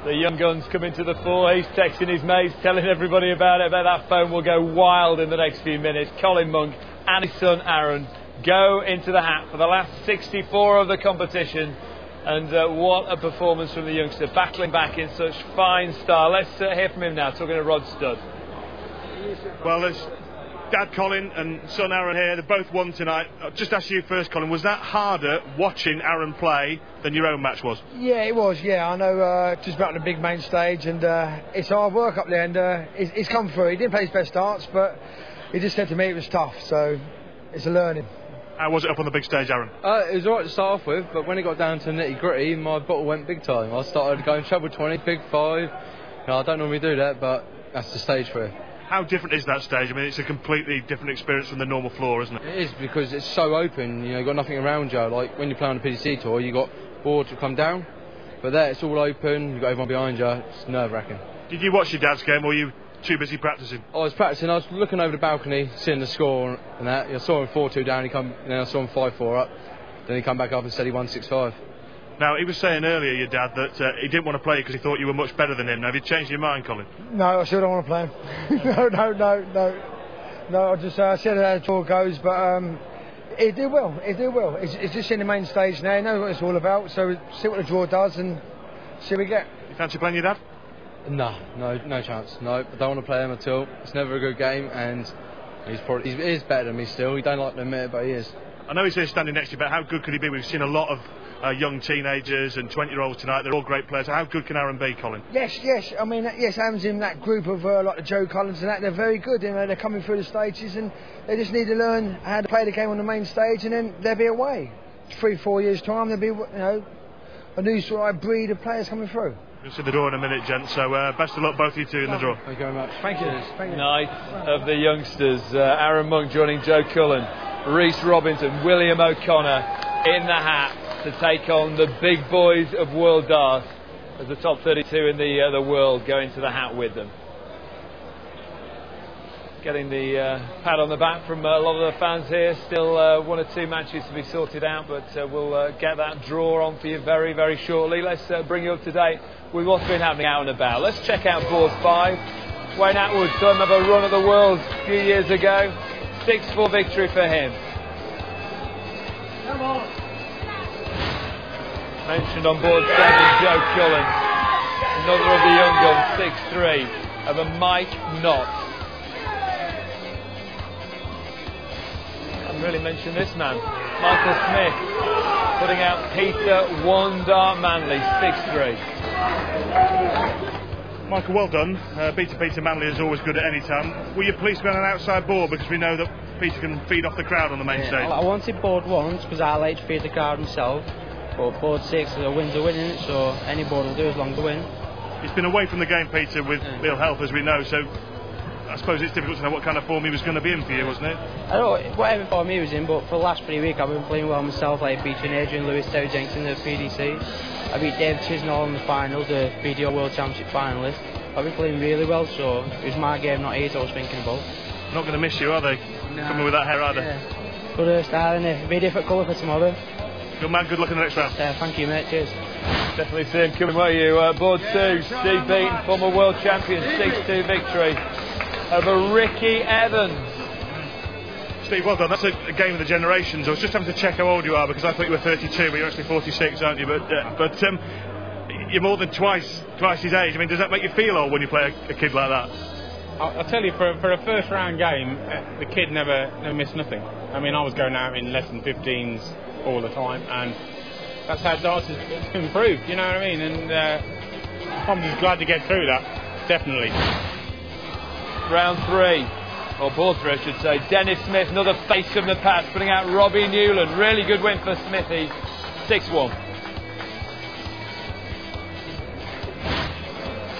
The young guns coming to the fore. He's texting his mates, telling everybody about it. I bet that phone will go wild in the next few minutes. Colin Monk and his son Aaron go into the hat for the last 64 of the competition. And what a performance from the youngster, battling back in such fine style. Let's hear from him now, talking to Rod Studd. Well, there's Dad Colin and son Aaron here. They both won tonight. I'll just ask you first, Colin, was that harder watching Aaron play than your own match was? Yeah, it was, yeah. I know just about the big main stage, and it's hard work up there, and he's come through. He didn't play his best starts, but he just said to me it was tough, so it's a learning. How was it up on the big stage, Aaron? It was alright to start off with, but when it got down to nitty gritty, my bottle went big time. I started going treble 20, big 5. You know, I don't normally do that, but that's the stage for it. How different is that stage? I mean, it's a completely different experience from the normal floor, isn't it? It is, because it's so open, you know, you've got nothing around you. Like when you play on the PDC tour, you've got boards that come down, but there it's all open, you've got everyone behind you, it's nerve-wracking. Did you watch your dad's game, or were you too busy practising? I was practising, I was looking over the balcony, seeing the score and that. I saw him 4-2 down, then I saw him 5-4 up, then he come back up and said he won 6-5. Now, he was saying earlier, your dad, that he didn't want to play because he thought you were much better than him. Now, have you changed your mind, Colin? No, I still don't want to play him. No, I just said how the tour goes, but he did well, It's just in the main stage now, he knows what it's all about, so see what the draw does and see what we get. You fancy playing your dad? No chance. No, I don't want to play him at all. It's never a good game, and he is better than me still. He don't like to admit it, but he is. I know he's here standing next to you, but how good could he be? We've seen a lot of young teenagers and 20-year-olds tonight. They're all great players. How good can Aaron be, Colin? Yes. I mean, yes, Aaron's in that group of like the Joe Collins and that. They're very good. You know, they're coming through the stages, and they just need to learn how to play the game on the main stage, and then they'll be away. 3-4 years' time, there'll be, you know, a new sort of breed of players coming through. We'll see the draw in a minute, gents, so best of luck both of you two in the draw. Thank you very much. Thank you. Night of the youngsters. Aaron Monk joining Joe Cullen, Rhys Robinson, William O'Connor in the hat to take on the big boys of World Dart as the top 32 in the world go into the hat with them. Getting the pat on the back from a lot of the fans here. Still 1 or 2 matches to be sorted out, but we'll get that draw on for you very, very shortly. Let's bring you up to date with what's been happening out and about. Let's check out board 5. Wayne Atwood saw him have a run of the world a few years ago. 6-4 victory for him. Come on. Mentioned on board 7, Joe Cullen. Another of the young guns, 6-3, of a Mike Knott. I really mentioned this man, Michael Smith, putting out Peter One Dart Manley, 6-3. Michael, well done. Beating Peter Manley is always good at any time. Were you pleased to be on an outside board, because we know that Peter can feed off the crowd on the main stage? I wanted board 1 because I like to feed the crowd myself, but board 6, the wins are winning, so any board will do as long as the win. He's been away from the game, Peter, with ill health, as we know, so I suppose it's difficult to know what kind of form he was going to be in for you, wasn't it? I don't know whatever form he was in, but for the last 3 weeks I've been playing well myself, like beating Adrian Lewis, Terry Jenks in the PDC. I beat Dave Chisnall in the final, the BDO World Championship finalist. I've been playing really well, so it was my game, not his, I was thinking about. Not going to miss you, are they? No. Coming with that hair, are they? Yeah. Good style, and it'll be a different colour for tomorrow. Good man, good luck in the next round. Thank you, mate, cheers. Definitely see him coming, won't you? Board 2, Steve Beaton, former world champion, 6-2 victory over Ricky Evans. Steve, well done. That's a game of the generations. I was just having to check how old you are, because I thought you were 32, but you're actually 46, aren't you? But you're more than twice his age. I mean, does that make you feel old when you play a kid like that? I'll tell you, for a first round game, the kid never missed nothing. I mean, I was going out in less than 15s all the time, and that's how darts has improved, you know what I mean? And I'm just glad to get through that, definitely. Round 3, or board 3 I should say. Dennis Smith, another face from the patch, putting out Robbie Newland. Really good win for Smithy, 6-1.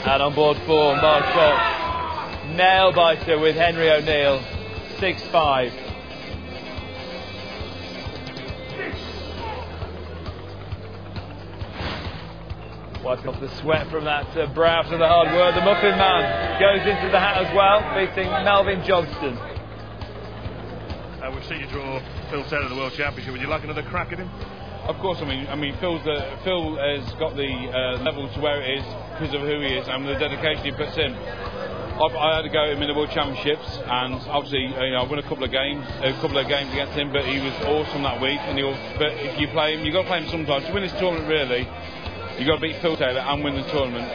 And on board 4, Mark Fox, nail biter with Henry O'Neill, 6-5. Wiping off the sweat from that brow after the hard work. The Muffin Man goes into the hat as well, beating Melvin Johnston. We've seen you draw Phil Taylor at the World Championship. Would you like another crack at him? Of course, I mean, Phil has got the level to where it is because of who he is and the dedication he puts in. I had to go him in the World Championships, and obviously, I won a couple of games against him. But he was awesome that week. But if you play him, you got to play him sometimes to win this tournament. Really, you got to beat Phil Taylor and win the tournament.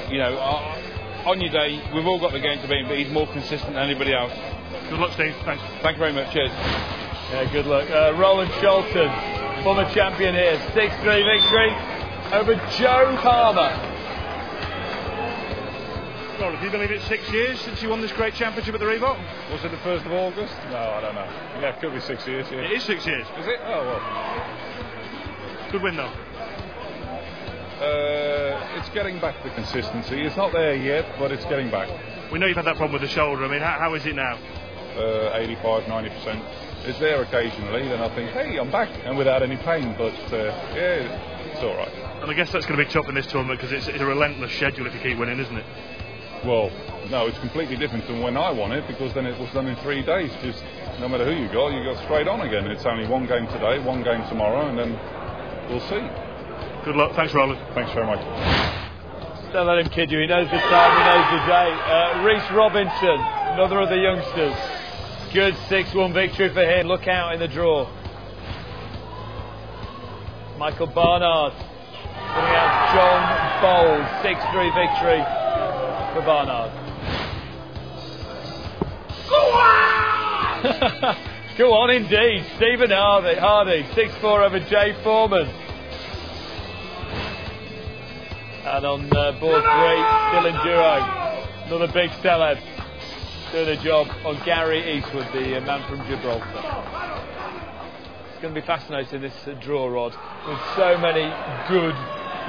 On your day, we've all got the game to beat him, but he's more consistent than anybody else. Good luck, Steve. Thanks. Thank you very much. Cheers. Yeah, good luck. Roland Shelton, former champion here, 6-3 victory over Joe Palmer. Well, if you believe it's 6 years since you won this great championship at the Reebok? Was it the 1st of August? No, I don't know. Yeah, it could be 6 years. Yeah. It is 6 years. Is it? Oh, well. Good win, though. It's getting back to consistency. It's not there yet, but it's getting back. We know you've had that problem with the shoulder. I mean, how is it now? 85, 90%. It's there occasionally, then I think, hey, I'm back, and without any pain. But yeah, it's all right. And I guess that's going to be tough in this tournament because it's a relentless schedule if you keep winning, isn't it? Well, no, it's completely different than when I won it, because then it was done in 3 days. Just no matter who you got straight on again. It's only one game today, one game tomorrow, and then we'll see. Good luck. Thanks, Roland. Thanks very much. Don't let him kid you. He knows the time, he knows the day. Reece Robinson, another of the youngsters. Good 6-1 victory for him. Look out in the draw. Michael Barnard putting out John Bowles. 6-3 victory for Barnard. Go on indeed. Stephen Hardy 6-4 over Jay Foreman. And on board 3, Dylan Duro, another big celeb, doing a job on Gary Eastwood, the man from Gibraltar. It's going to be fascinating, this draw, Rod, with so many good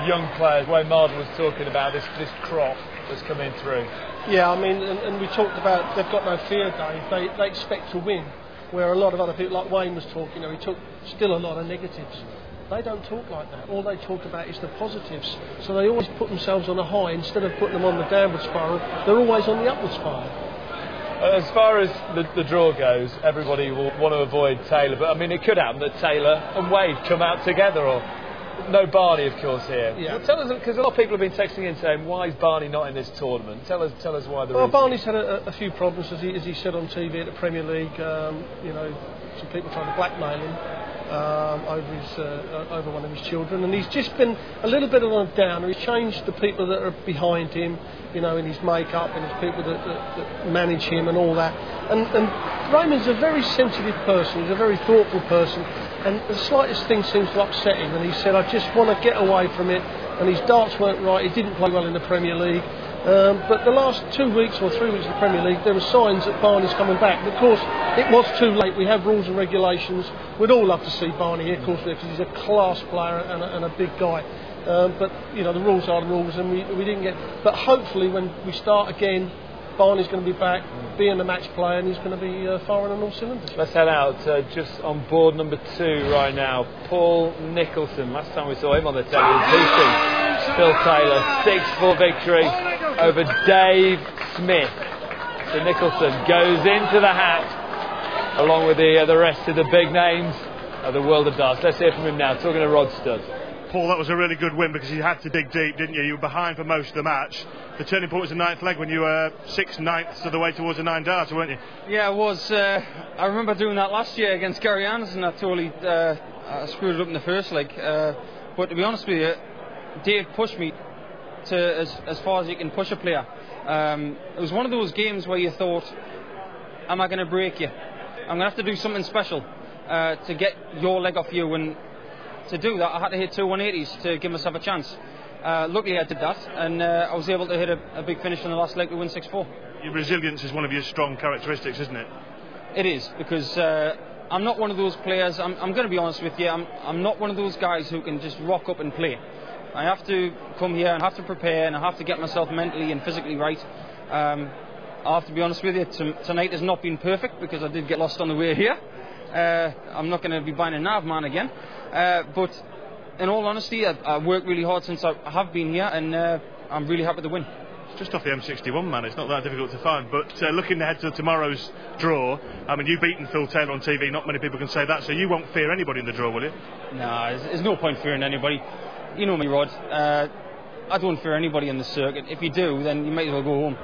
young players. Wayne Marden was talking about this crop that's coming through. Yeah, I mean, and we talked about they've got no fear, Dave. They expect to win, where a lot of other people, like Wayne was talking, he took still a lot of negatives. They don't talk like that. All they talk about is the positives. So they always put themselves on a high instead of putting them on the downward spiral. They're always on the upward spiral. As far as the draw goes, everybody will want to avoid Taylor, but I mean it could happen that Taylor and Wade come out together, or no Barney, of course, here. Yeah. Well, tell us, because a lot of people have been texting in saying, why is Barney not in this tournament? Tell us why the reason. Barney's had a few problems, as he said on TV at the Premier League. Some people trying to blackmail him over one of his children, and he's just been a little bit on a downer. He's changed the people that are behind him, in his makeup, and his people that manage him and all that. And Raymond's a very sensitive person. He's a very thoughtful person. And the slightest thing seems to upset him, and he said, I just want to get away from it. And his darts weren't right. He didn't play well in the Premier League. But the last 2 weeks or 3 weeks of the Premier League, there were signs that Barney's coming back. But of course, it was too late. We have rules and regulations. We'd all love to see Barney here, of course, because he's a class player and a big guy. But the rules are the rules, and we didn't get. But hopefully, when we start again, Barney's going to be back, being a match player, and he's going to be firing on all cylinders. Let's head out just on board number 2 right now. Paul Nicholson. Last time we saw him on the telly was beating Phil Taylor. 6-4 victory over Dave Smith. So Nicholson goes into the hat along with the rest of the big names of the world of darts. Let's hear from him now, talking to Rod Studd. Paul, that was a really good win because you had to dig deep, didn't you? You were behind for most of the match. The turning point was the 9th leg when you were 6/9 of the way towards the 9 darts, weren't you? Yeah, it was. I remember doing that last year against Gary Anderson. I totally screwed it up in the first leg. But to be honest with you, Dave pushed me to as far as you can push a player. It was one of those games where you thought, am I going to break you? I'm going to have to do something special to get your leg off you, and to do that I had to hit 2 180s to give myself a chance. Luckily I did that, and I was able to hit a big finish in the last leg to win 6-4. Your resilience is one of your strong characteristics, isn't it? It is, because I'm not one of those players, I'm going to be honest with you, I'm not one of those guys who can just rock up and play. I have to come here and have to prepare, and I have to get myself mentally and physically right. I have to be honest with you, tonight has not been perfect because I did get lost on the way here. I'm not going to be buying a nav man again, but in all honesty, I worked really hard since I have been here, and I'm really happy to win. It's just off the M61, man. It's not that difficult to find. But looking ahead to tomorrow's draw, I mean, you've beaten Phil Taylor on TV. Not many people can say that. So you won't fear anybody in the draw, will you? No, there's no point fearing anybody. You know me, Rod. I don't fear anybody in the circuit. If you do, then you might as well go home.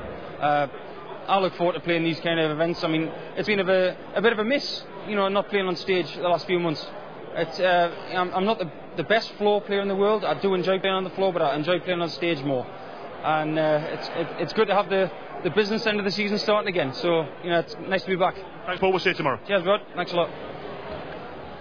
I look forward to playing these kind of events. I mean, it's been a bit of a miss, you know, not playing on stage the last few months. I'm not the best floor player in the world. I do enjoy playing on the floor, but I enjoy playing on stage more. And it's good to have the business end of the season starting again. So, you know, it's nice to be back. Thanks, Paul. We'll see you tomorrow. Cheers, Rod. Thanks a lot.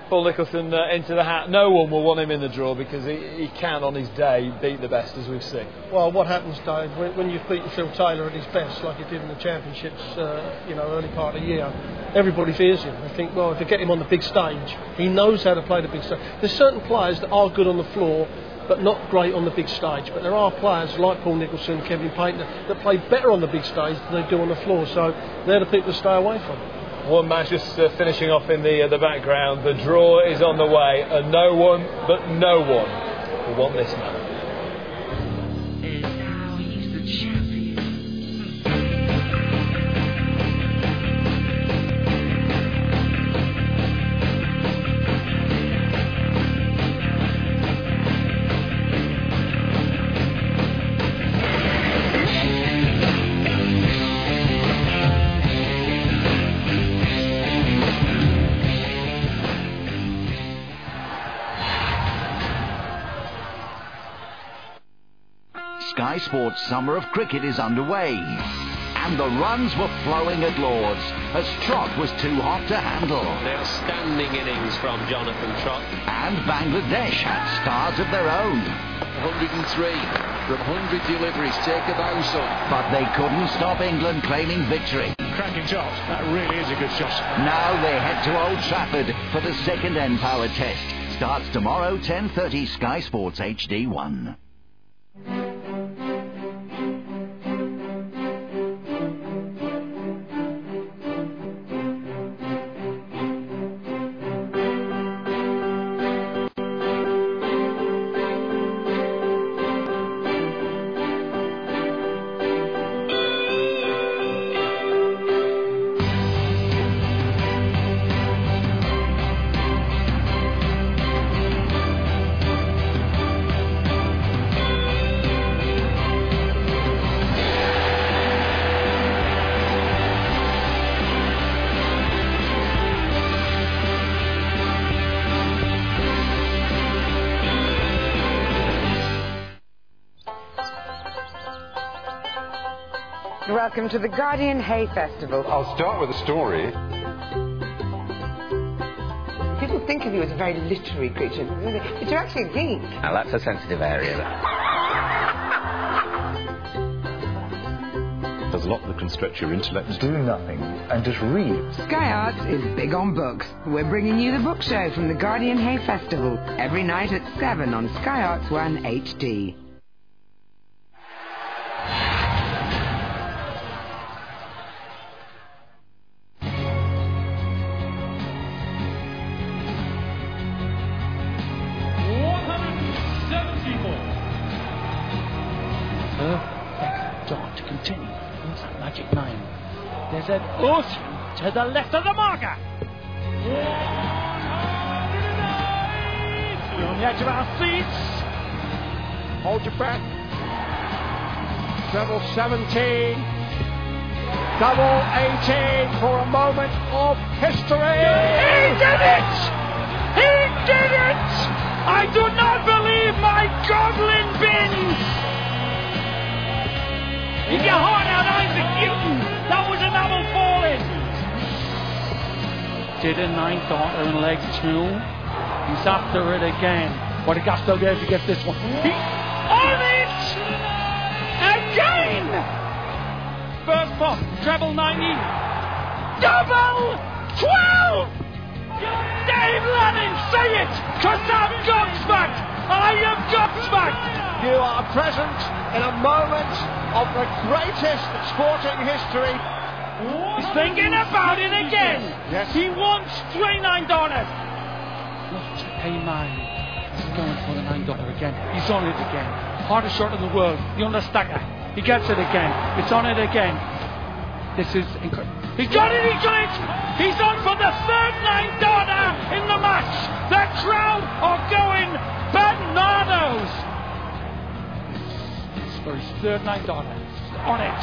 Paul Nicholson into the hat. No one will want him in the draw because he can, on his day, beat the best, as we've seen. Well, what happens, Dave, when you've beaten Phil Taylor at his best, like he did in the championships, early part of the year, everybody fears him. They think, well, if they get him on the big stage, he knows how to play the big stage. There's certain players that are good on the floor, but not great on the big stage. But there are players like Paul Nicholson, Kevin Painter, that play better on the big stage than they do on the floor. So they're the people to stay away from. One match just finishing off in the background. The draw is on the way, and no one will want this man. Sky Sports Summer of Cricket is underway, and the runs were flowing at Lords as Trott was too hot to handle. An outstanding innings from Jonathan Trott. And Bangladesh had stars of their own. 103 from 100 deliveries, take a bow some. But they couldn't stop England claiming victory. Cracking shot. That really is a good shot. Now they head to Old Trafford for the second N-Power test. Starts tomorrow, 10:30, Sky Sports HD1. Welcome to the Guardian Hay Festival. I'll start with a story. People think of you as a very literary creature, but you're actually a geek. Now that's a sensitive area. There's a lot that can stretch your intellect. Do nothing and just read. Sky Arts is big on books. We're bringing you the book show from the Guardian Hay Festival every night at 7 on Sky Arts 1 HD. There's an out to the left of the marker. We're on the edge of our seats. Hold your breath. Treble 17. Double 18 for a moment of history. He did it! He did it! I do not believe my goblin bins. If your heart out, Isaac Newton, that was another falling. Did a ninth daughter in leg 2. He's after it again. What a gusto there to get this one. He's on it! Again! First pop, treble 90. Double 12! Dave Lennon, say it! Cause I'm gobsmacked! I am gobsmacked! You are present in a moment of the greatest sporting history. He's thinking about it again. Yes. He wants $29. What a man. He's going for the $9 again. He's on it again. Hardest shot in the world. The understacker. He gets it again. It's on it again. This is incredible. He's got it, he's got it! He's on for the third 9-darter in the match! The crowd are going bananas! It's for his third 9-darter. On it.